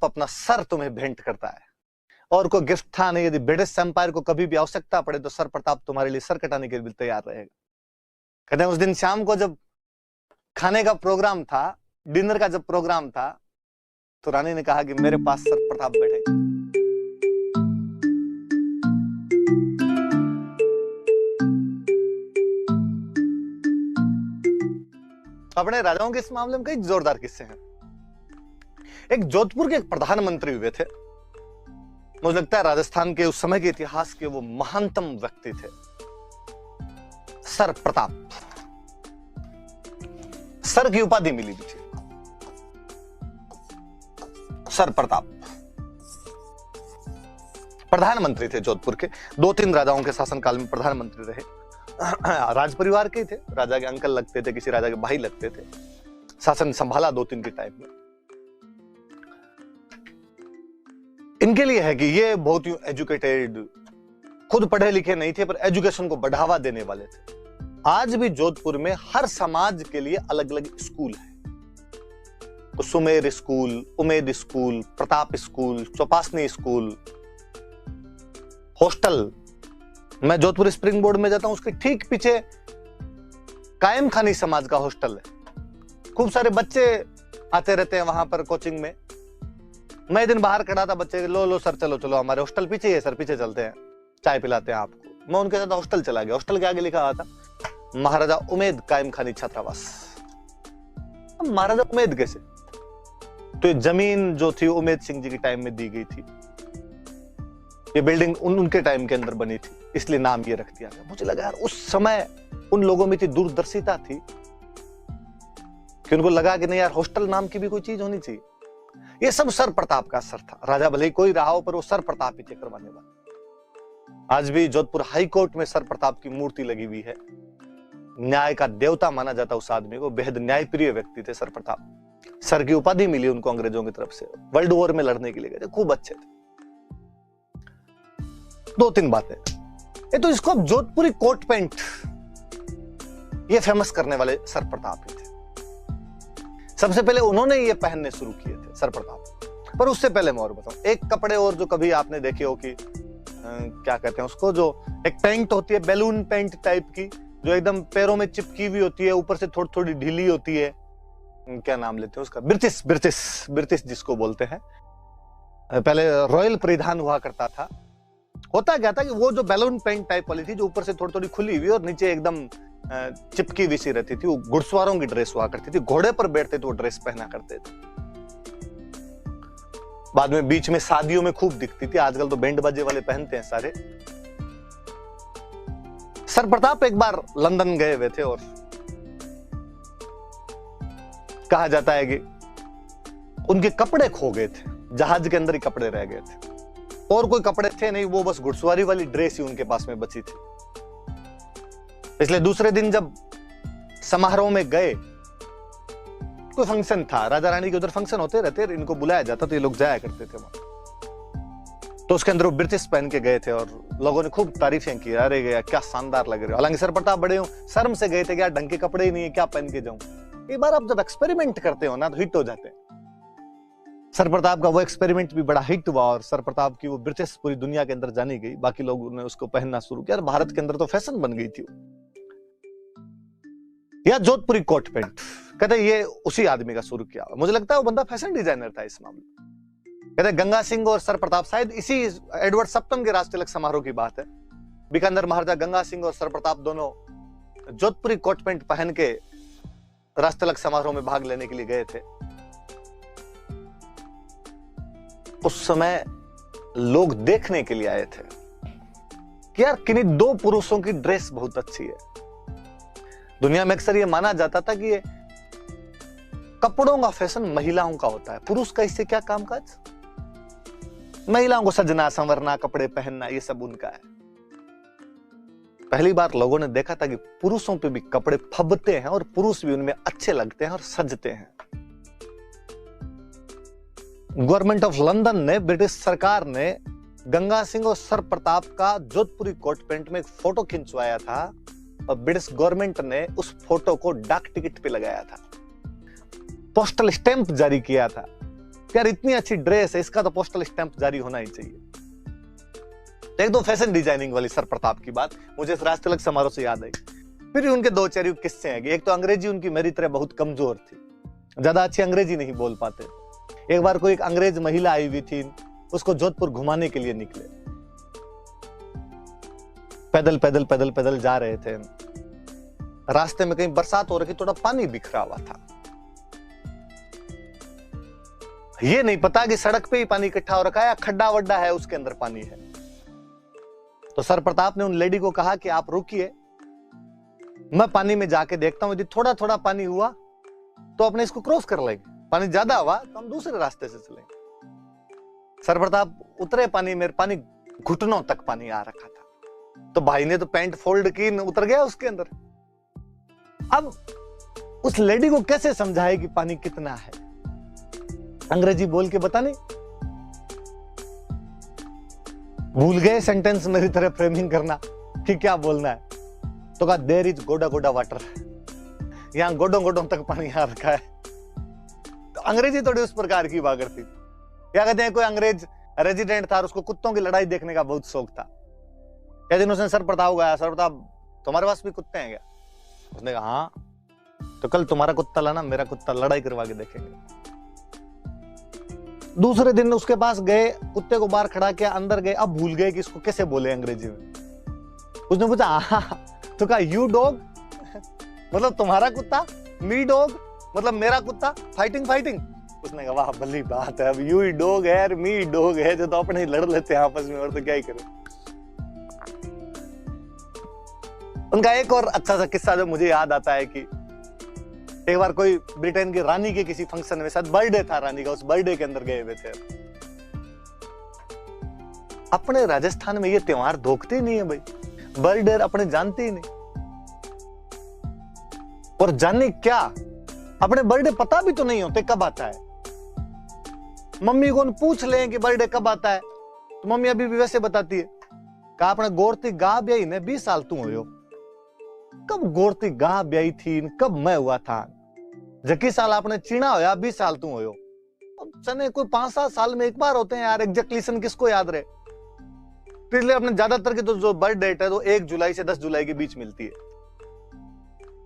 प्रताप अपना सर तुम्हें भेंट करता है। और कोई गिफ्ट था नहीं, यदि ब्रिटिश एम्पायर को कभी भी आवश्यकता पड़े तो सर प्रताप तुम्हारे लिए सर कटाने के लिए तैयार रहेगा। कहते हैं उस दिन शाम को जब खाने का प्रोग्राम था, डिनर का जब प्रोग्राम था, तो रानी ने कहा कि मेरे पास सर प्रताप बैठे। अपने राजाओं के इस मामले में कई जोरदार किस्से हैं। एक जोधपुर के एक प्रधानमंत्री हुए थे, मुझे लगता है राजस्थान के उस समय के इतिहास के वो महानतम व्यक्ति थे, सर प्रताप। सर की उपाधि मिली थी सर प्रताप। प्रधानमंत्री थे जोधपुर के, 2-3 राजाओं के शासनकाल में प्रधानमंत्री रहे। राज परिवार के थे, राजा के अंकल लगते थे, किसी राजा के भाई लगते थे। शासन संभाला 2-3 के टाइम में। इनके लिए है कि ये बहुत ही एजुकेटेड, खुद पढ़े लिखे नहीं थे पर एजुकेशन को बढ़ावा देने वाले थे। आज भी जोधपुर में हर समाज के लिए अलग अलग स्कूल है। तो Sumer school, Umed school, Pratap school, Chopasni school, hostel. मैं जोधपुर स्प्रिंग बोर्ड में जाता हूं, उसके ठीक पीछे कायम खानी समाज का हॉस्टल है। खूब सारे बच्चे आते रहते हैं वहां पर कोचिंग में। मैं दिन बाहर खड़ा था, बच्चे लो सर चलो चलो हमारे हॉस्टल पीछे ही है सर, पीछे चलते हैं, चाय पिलाते हैं आपको। मैं उनके साथ हॉस्टल चला गया। हॉस्टल के आगे लिखा हुआ था महाराजा उमेद कायम खानी छात्रावास। महाराजा उमेद कैसे? तो ये जमीन जो थी उमेद सिंह जी के टाइम में दी गई थी। ये बिल्डिंग उनके टाइम के अंदर बनी थी, इसलिए नाम ये रख दिया गया। मुझे लगा यार उस समय उन लोगों में इतनी दूरदर्शिता थी कि उनको लगा कि नहीं यार हॉस्टल नाम की भी कोई चीज होनी चाहिए। ये सब सर प्रताप का असर था। राजा भले ही कोई रहा हो पर वो सर प्रताप ही थे करवाने वाला। आज भी जोधपुर हाई कोर्ट में सर प्रताप की मूर्ति लगी हुई है। न्याय का देवता माना जाता उस आदमी को, बेहद न्यायप्रिय व्यक्ति थे सर प्रताप। सर की उपाधि मिली उनको अंग्रेजों की तरफ से। वर्ल्ड वॉर में लड़ने के लिए गए थे, खूब अच्छे थे। 2-3 बातें। ये तो इसको अब जोधपुरी कोट पैंट ये फेमस करने वाले सर प्रताप ही थे। सबसे पहले उन्होंने ये पहनने शुरू किए थे सर प्रताप। पर उससे पहले मैं और बताऊं, एक कपड़े और जो कभी आपने देखे हो कि क्या कहते हैं उसको, जो एक पैंट होती है बैलून पैंट टाइप की, जो एकदम पैरों में चिपकी हुई होती है, ऊपर से थोड़ी थोड़ी ढीली होती है। क्या नाम लेते हैं उसका? ब्रिटिश जिसको बोलते हैं। पहले रॉयल परिधान हुआ करता था। होता क्या था कि वो जो बैलून पैंट टाइप वाली थी, जो ऊपर से थोड़ी थोड़ी खुली हुई और नीचे एकदम चिपकी हुई सी रहती थी, वो घुड़सवारों की ड्रेस हुआ करती थी। घोड़े पर बैठते थे वो ड्रेस पहना करते थे। बाद में बीच में शादियों में खूब दिखती थी। आजकल तो बैंड बाजे वाले पहनते हैं सारे। सर प्रताप एक बार लंदन गए हुए थे और कहा जाता है कि उनके कपड़े खो गए थे, जहाज के अंदर ही कपड़े रह गए थे और कोई कपड़े थे नहीं, वो बस घुड़सवारी वाली ड्रेस ही उनके पास में बची थी। इसलिए दूसरे दिन जब समारोह में गए, कोई फंक्शन था, राजा रानी के उधर फंक्शन होते रहते, इनको बुलाया जाता तो ये लोग जाया करते थे वहां। तो उसके अंदर वो ब्रिटिश पहन के गए थे और लोगों ने खूब तारीफें की, अरे गया क्या शानदार लग रहे हो। हालांकि सर प्रताप बड़े हो शर्म से गए थे, क्या ढंग के कपड़े ही नहीं है, क्या पहन के जाऊं। एक बार आप जब एक्सपेरिमेंट करते हो ना तो हिट हो जाते हैं। सर प्रताप का वो एक्सपेरिमेंट भी बड़ा हिट हुआ और सर प्रताप की वो ब्रिटिश पूरी दुनिया के अंदर जानी गई। बाकी लोगों ने उसको पहनना शुरू किया और भारत के अंदर तो फैशन बन गई थी। या जोधपुरी कोट पैंट, कहते ये उसी आदमी का शुरू किया। मुझे लगता है वो बंदा फैशन डिजाइनर था इस मामले। कहते गंगा सिंह और सर प्रताप, शायद इसी एडवर्ड सप्तम के राष्ट्रतिलक समारोह की बात है। बीकानेर महाराजा गंगा सिंह और सर प्रताप दोनों जोधपुरी कोट पैंट पहन के राष्ट्रतिलक समारोह में भाग लेने के लिए गए थे। उस समय लोग देखने के लिए आए थे कि यार किन्हीं 2 पुरुषों की ड्रेस बहुत अच्छी है। दुनिया में अक्सर ये माना जाता था कि ये कपड़ों का फैशन महिलाओं का होता है, पुरुष का इससे क्या कामकाज। महिलाओं को सजना संवरना, कपड़े पहनना, ये सब उनका है। पहली बार लोगों ने देखा था कि पुरुषों पे भी कपड़े फबते हैं और पुरुष भी उनमें अच्छे लगते हैं और सजते हैं। गवर्नमेंट ऑफ लंदन ने, ब्रिटिश सरकार ने गंगा सिंह और सर प्रताप का जोधपुरी कोट पैंट में एक फोटो खिंचवाया था और ब्रिटिश गवर्नमेंट ने उस फोटो को डाक टिकट पे लगाया था, पोस्टल स्टैंप जारी किया था यार इतनी अच्छी ड्रेस है, इसका तो पोस्टल स्टैंप जारी होना ही चाहिए। एक दो फैशन डिजाइनिंग वाली सर प्रताप की बात मुझे इस राष्ट्र तिलक समारोह से याद आई। फिर उनके दो चार किस्से हैं। एक तो अंग्रेजी उनकी मेरी तरह बहुत कमजोर थी, ज्यादा अच्छी अंग्रेजी नहीं बोल पाते। एक बार कोई एक अंग्रेज महिला आई हुई थी, उसको जोधपुर घुमाने के लिए निकले। पैदल पैदल पैदल पैदल जा रहे थे। रास्ते में कहीं बरसात हो रही, थोड़ा पानी बिखरा हुआ था। ये नहीं पता कि सड़क पे ही पानी इकट्ठा हो रखा है या खड्डा वड्डा है उसके अंदर पानी है। तो सर प्रताप ने उन लेडी को कहा कि आप रुकिए, मैं पानी में जाके देखता हूं, यदि थोड़ा थोड़ा पानी हुआ तो अपने इसको क्रॉस कर लेंगे, पानी ज्यादा हुआ तो हम दूसरे रास्ते से चलेंगे। सर प्रताप उतरे पानी में, पानी घुटनों तक पानी आ रखा था। तो भाई ने तो पैंट फोल्ड की, उतर गया उसके अंदर। अब उस लेडी को कैसे समझाए कि पानी कितना है? अंग्रेजी बोल के बता नहीं, भूल गए सेंटेंस मेरी तरह फ्रेमिंग करना कि क्या बोलना है। तो कहा देयर इज गोडा गोडा वाटर, यहां गोडों गोडों तक पानी आ रखा है। तो अंग्रेजी थोड़ी उस प्रकार की हुआ करती। क्या कहते हैं, कोई अंग्रेज रेजिडेंट था, उसको कुत्तों की लड़ाई देखने का बहुत शौक था। एक दिन उसने सर प्रताप गया, सर प्रताप तुम्हारे पास भी कुत्ते हैं क्या? उसने कहा हाँ। तो कल तुम्हारा कुत्ता लाना, मेरा कुत्ता लड़ाई करवा के देखेंगे। दूसरे दिन उसके पास गए, कुत्ते को बाहर खड़ा किया, अंदर गए। अब भूल गए कि इसको कैसे बोले अंग्रेजी में। उसने पूछा हाँ, तो कहा यू डॉग मतलब तुम्हारा कुत्ता, मी डॉग मतलब मेरा कुत्ता, फाइटिंग फाइटिंग। उसने कहा वाह भली बात है, अब यू ही डॉग है और मी डॉग है, जो तो अपने ही लड़ लेते हैं आपस में, और तो क्या ही करें। उनका एक और अच्छा सा किस्सा जो मुझे याद आता है कि एक बार कोई ब्रिटेन की रानी के किसी फंक्शन में, शायद बर्थडे था रानी का, उस बर्थडे के अंदर गए हुए थे। अपने राजस्थान में ये त्योहार धोखते नहीं है भाई, बर्थडे अपने जानते ही नहीं। और जाने क्या, अपने बर्थडे पता भी तो नहीं होते कब आता है। मम्मी को पूछ लें कि बर्थडे कब आता है, तो मम्मी अभी भी वैसे बताती है, कहा अपने गोरती गा ब्याई ने 20 साल तू हो। कब गोरती गा ब्याई थी, कब मैं हुआ था? जकी साल आपने चीना होया, 20 साल तू हो। चने कोई 5-7 साल में एक बार होते हैं यार, एग्जैक्टलीसन किसको याद रहे। इसलिए अपने ज्यादातर की तो जो बर्थ डेट है वो 1 जुलाई से 10 जुलाई के बीच मिलती है।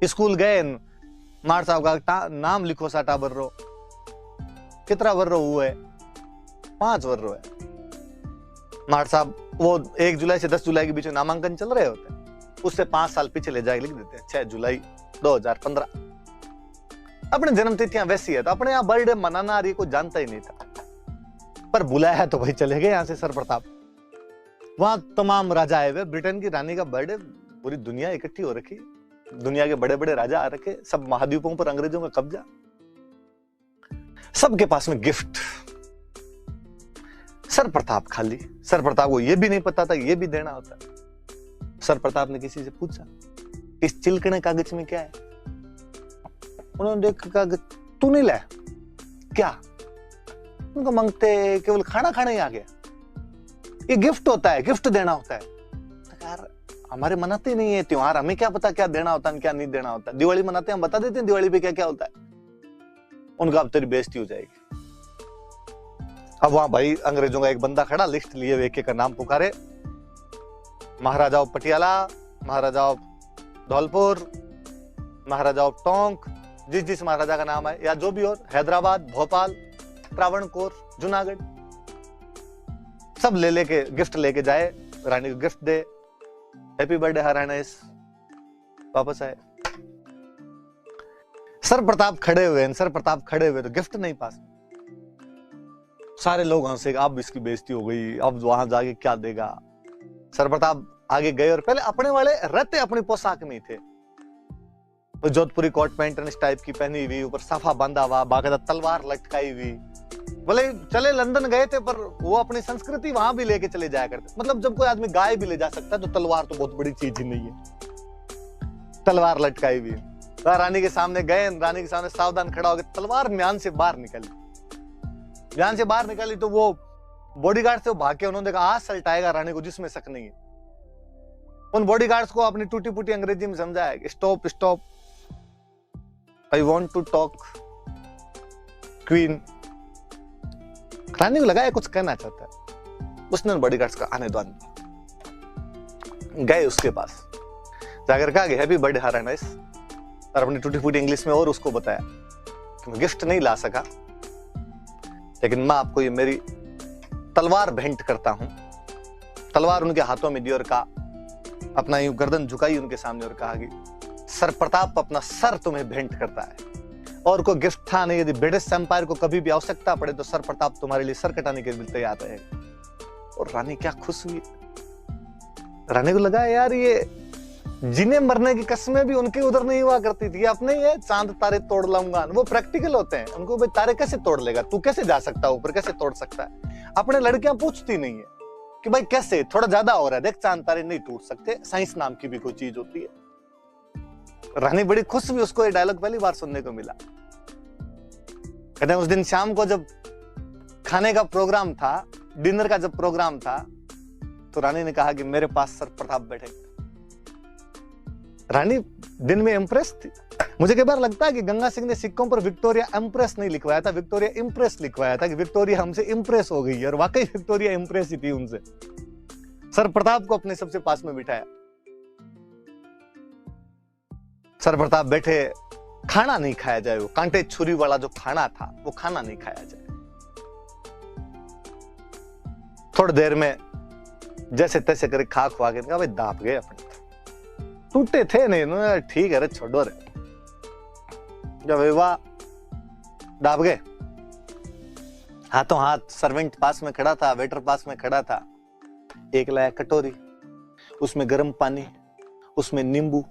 स्कूल गए, मार साहब का नाम लिखो, साटा बर्रो कितना बर्रो हुए, 5 बर्रो है। मार साहब वो 1 जुलाई से 10 जुलाई के बीच में नामांकन चल रहे होते हैं, उससे 5 साल पीछे ले जाके लिख देते हैं 6 जुलाई 2015। अपने जन्म तिथियां वैसी है, तो अपने यहाँ बर्थडे मनाना रही को जानता ही नहीं था, पर बुलाया है तो भाई चले गए यहाँ से सर प्रताप। वहां तमाम राजा आए हुए, ब्रिटेन की रानी का बर्थडे, पूरी दुनिया इकट्ठी हो रखी, दुनिया के बड़े बड़े राजा आ रखे, सब महाद्वीपों पर अंग्रेजों का कब्जा, सबके पास में गिफ्ट। सर प्रताप खाली, सर प्रताप को यह भी नहीं पता था ये भी देना होता है। सर प्रताप ने किसी से पूछा इस चिलकने कागज में क्या है? उन्होंने देखा कागज, तू नहीं लाया क्या? उनको मांगते केवल खाना खाना ही आ गया, ये गिफ्ट होता है, गिफ्ट देना होता है। तो यार हमारे मनाते नहीं है त्योहार, हमें क्या पता क्या देना होता है क्या नहीं देना होता। दिवाली मनाते हैं, हम बता देते हैं दिवाली पे क्या क्या होता है। उनका अब तेरी बेइज्जती हो जाएगी। अब वहां भाई अंग्रेजों का एक बंदा खड़ा, लिस्ट लिए हुए एक एक का नाम पुकारे, Maharaja of Patiala, Maharaja of Dholpur, Maharaja of Tonk, जिस जिस महाराजा का नाम है, या जो भी और, हैदराबाद, भोपाल, त्रावणकोर, जूनागढ़, सब ले लेके गिफ्ट लेके जाए, रानी को गिफ्ट दे, हैप्पी बर्थडे हरानेस, वापस आए। सर प्रताप खड़े हुए, सर प्रताप खड़े हुए तो गिफ्ट नहीं पास। सारे लोग हंसे, अब इसकी बेइज्जती हो गई, अब वहां जाके क्या देगा। सर प्रताप आगे गए और पहले अपने वाले रहते अपनी पोशाक में थे, तो जोधपुरी कोट पैंट इस टाइप की पहनी हुई, ऊपर साफा बांधा हुआ, बाकायदा तलवार लटकाई हुई। बोले चले लंदन गए थे, पर वो अपनी संस्कृति वहां भी लेके चले जाया करते। मतलब जब कोई आदमी गाय भी ले जा सकता है तो तलवार तो बहुत बड़ी चीज ही नहीं है। तलवार लटकाई हुई, तो रानी के सामने गए, रानी के सामने सावधान खड़ा हो गया, तलवार म्यान से बाहर निकली। म्यान से बाहर निकली तो वो बॉडीगार्ड से भाग के उन्होंने कहा आज सल्टाएगा रानी को, जिसमें शक नहीं है। उन बॉडीगार्ड्स को अपनी टूटी फूटी अंग्रेजी में समझाया, stop stop, I want to talk queen. रानी को लगा ये कुछ कहना चाहता है, उसने बॉडीगार्ड्स का आने दो, गए उसके पास, जाकर कहा कि हैप्पी बर्थडे हर नाइस, और अपनी टूटी फूटी इंग्लिश में और उसको बताया कि मैं गिफ्ट नहीं ला सका, लेकिन मैं आपको ये मेरी तलवार भेंट करता हूं। तलवार उनके हाथों में दी और कहा, अपना यूं गर्दन झुकाई उनके सामने और कहा कि सर प्रताप अपना सर तुम्हें भेंट करता है, और कोई गिफ्ट था नहीं, यदि ब्रिटिश एम्पायर को कभी भी आवश्यकता पड़े तो सर प्रताप तुम्हारे लिए सर कटाने के लिए तैयार रहे। और रानी क्या खुश हुई, रानी को लगा यार ये जीने मरने की कस्में भी उनके उधर नहीं हुआ करती थी, अपने ये चांद तारे तोड़ लाऊंगा, वो प्रैक्टिकल होते हैं, उनको भाई तारे कैसे तोड़ लेगा, तू कैसे जा सकता है ऊपर, कैसे तोड़ सकता है। अपने लड़कियां पूछती नहीं है कि भाई कैसे, थोड़ा ज्यादा हो रहा है, देख चांद तारे नहीं टूट सकते, साइंस नाम की भी कोई चीज होती है। रानी बड़ी खुश हुई, उसको ये डायलॉग पहली बार सुनने को मिला। कहते हैं उस दिन शाम को जब खाने का प्रोग्राम था, डिनर का जब प्रोग्राम था, तो रानी ने कहा कि मेरे पास सर प्रताप बैठे। रानी दिन में इंप्रेस थी। मुझे कई बार लगता है कि गंगा सिंह ने सिक्कों पर विक्टोरिया इंप्रेस नहीं लिखवाया था, विक्टोरिया इंप्रेस लिखवाया था कि विक्टोरिया हमसे इंप्रेस हो गई है, और वाकई विक्टोरिया इंप्रेस ही थी उनसे। सर प्रताप को अपने सबसे पास में बिठाया, सर प्रताप बैठे, खाना नहीं खाया जाए, वो कांटे छुरी वाला जो खाना था वो खाना नहीं खाया जाए। थोड़ी देर में जैसे तैसे करके खा खुआ के कहा भाई दाप गए, अपने टूटे थे नहीं, ठीक है रे छोड़ो रे, जब वाह दाप गए। हाथों हाथ सर्वेंट पास में खड़ा था, वेटर पास में खड़ा था, एक लाया कटोरी, उसमें गर्म पानी, उसमें नींबू।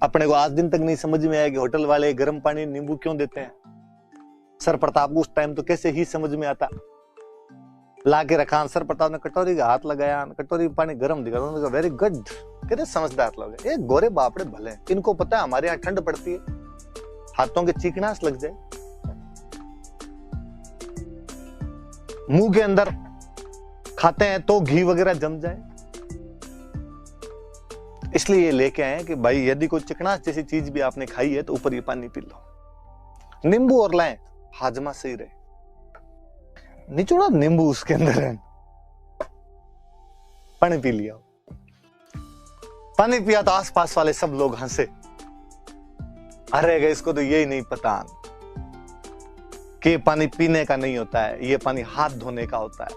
अपने को आज दिन तक नहीं समझ में आया कि होटल वाले गर्म पानी नींबू क्यों देते हैं। सर प्रताप को उस टाइम तो कैसे ही समझ में आता। ला के रखा, सर प्रताप ने कटोरी का हाथ लगाया, कटोरी पानी गर्म दिखा, उन्होंने कहा वेरी गुड, कितने समझदार लोग हैं, ये गोरे बापड़े भले, इनको पता है हमारे यहाँ ठंड पड़ती है, हाथों के चीकनास लग जाए, मुंह के अंदर खाते हैं तो घी वगैरह जम जाए, इसलिए ये लेके आए कि भाई यदि कोई चिकनास जैसी चीज भी आपने खाई है तो ऊपर ये पानी पी लो, नींबू और लाएं, हाजमा सही रहे। निचोड़ा नींबू उसके अंदर है, पानी पी लिया। पानी पिया तो आसपास वाले सब लोग हंसे, अरे इसको तो यही नहीं पता कि पानी पीने का नहीं होता है, ये पानी हाथ धोने का होता है।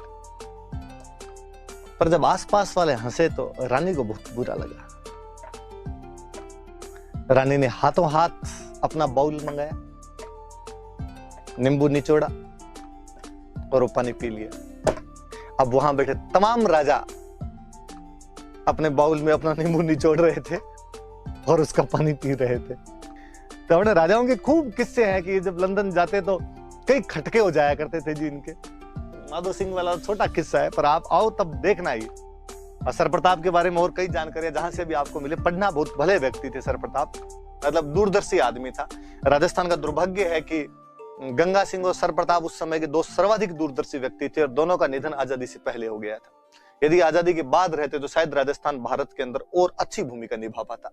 पर जब आसपास वाले हंसे तो रानी को बहुत बुरा लगा। रानी ने हाथों हाथ अपना बाउल मंगाया, नींबू निचोड़ा और वो पानी पी लिया। अब वहां बैठे तमाम राजा अपने बाउल में अपना नींबू निचोड़ रहे थे और उसका पानी पी रहे थे। तो अपने राजाओं के खूब किस्से हैं कि जब लंदन जाते तो कई खटके हो जाया करते थे जी इनके। माधो सिंह वाला छोटा किस्सा है, पर आप आओ तब देखना ही। और सर प्रताप के बारे में और कई जानकारियां जहां से भी आपको मिले, पढ़ना, बहुत भले व्यक्ति थे सर प्रताप, मतलब दूरदर्शी आदमी था। राजस्थान का दुर्भाग्य है कि गंगा सिंह और सर प्रताप उस समय के दो सर्वाधिक दूरदर्शी व्यक्ति थे, और दोनों का निधन आजादी से पहले हो गया था। यदि आजादी के बाद रहते तो शायद राजस्थान भारत के अंदर और अच्छी भूमिका निभा पाता।